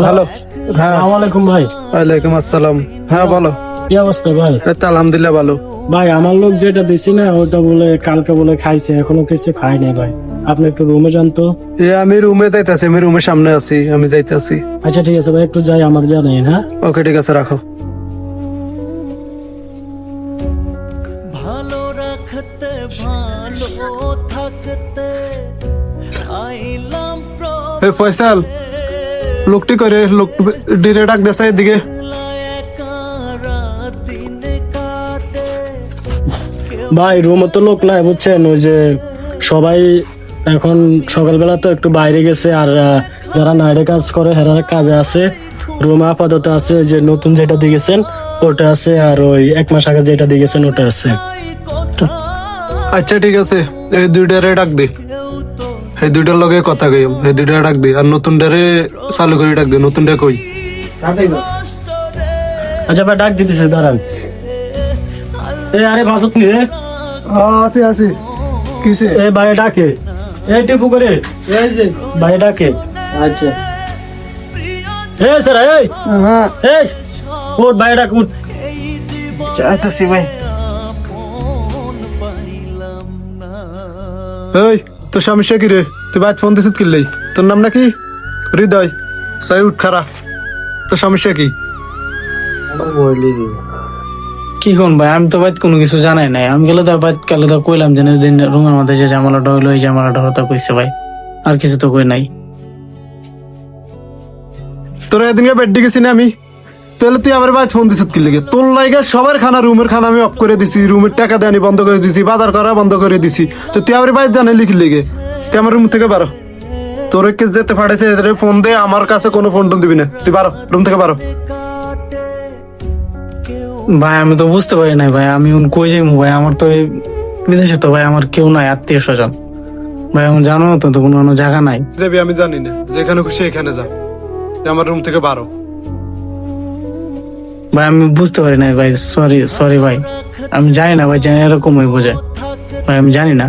Hello. হ্যাঁ, আসসালামু আলাইকুম ভাই। ওয়ালাইকুম আসসালাম। হ্যাঁ বলো। কি অবস্থা ভাই? এই তো আলহামদুলিল্লাহ ভালো। ভাই আমার লোক যেটা দিছি না ওটা বলে কালকে বলে খাইছে, এখনো কিছু খাই নাই ভাই। আপনি একটু রুমে যান তো। আমি রুমে যাইতেছি, আমি রুমের সামনে আছি, আমি যাইতেছি। আচ্ছা ঠিক আছে ভাই, একটু যাই, আমার জানেন। হ্যাঁ ওকে ঠিক আছে, রাখো। ভালো রাখতে ভালো থাকতে আইলাম এই ফয়সাল, লোকটি করে লোক ডিরে ডাক দেশা এদিকে। দিন কাটে ভাই রুমে তো লোক নাই বুঝছেন, ওই যে সবাই এখন সকালবেলা তো একটু বাইরে গেছে, আর যারা নাইটে কাজ করে হেরা কাজে আছে। রুমে আপাতত আছে ওই যে নতুন যেটা দিয়েছেন ওটা আছে, আর ওই 1 মাস আগে যেটা দিয়েছেন ওটা আছে। আচ্ছা ঠিক আছে, এই দুইটারে ডাক দে। এই দুইটার লগে কথা কই, এই দুইটা ডাক দে, আর নতুন ডারে চালু করে ডাক দে। নতুন ডা কই? আচ্ছা ভাই ডাক দিতেছে, দাঁড়ান। আরে ভাসত নি রে। আছে আছে। কিসে? বাইরে ডাকে, টিপু করে বাইরে ডাকে। আচ্ছা স্যার, হ্যাঁ উঠ বাইরে ডাক, উঠ। যাইতাছি ভাই। পাইলাম না এই তোর সমস্যা কি রে? তুই বাইরে ফোন দিছিস কিল্লাই? তোর নাম নাকি? হৃদয়। সাই উঠ খারা। তোর সমস্যা কি? কি কোন ভাই, আমি তো ভাই কোনো কিছু জানাই নাই। আমি গেলে তো ভাই কালে তো কইলাম যে দিন রুমের মধ্যে যে জামালাটা হইলো এই জামালাটা হতা কইছে ভাই, আর কিছু তো কই নাই। তোরা এদিনকে বেডে গেছি না আমি, তাহলে তুই আমার বাইরে ফোন দিছিস কি লেগে? তোর লাইগা সবার খানা, রুমের খানা আমি অফ করে দিছি, রুমের টাকা দেওয়ানি বন্ধ করে দিছি, বাজার করা বন্ধ করে দিছি। তো তুই আমার বাইরে জানাইলি কি লেগে? তুই আমার রুম থেকে বারো। তোর কে যেতে পাঠাইছে এদের ফোন দে, আমার কাছে কোনো ফোন টোন দিবি না। তুই বারো, রুম থেকে বারো। ভাই আমি তো বুঝতে পারি নাই ভাই, আমি কই যাইমু ভাই? আমার তো এই বিদেশে তো ভাই আমার কেউ নাই, আত্মীয় স্বজন ভাই। আমি জানো না তো কোনো জায়গা নাই। যাবি আমি জানি না, যেখানে খুশি এখানে যা। তুই আমার রুম থেকে বারো। ভাই আমি বুঝতে পারি নাই ভাই, সরি ভাই। আমি জানি না ভাই, জানি এরকম হইব যায় ভাই, আমি জানি না।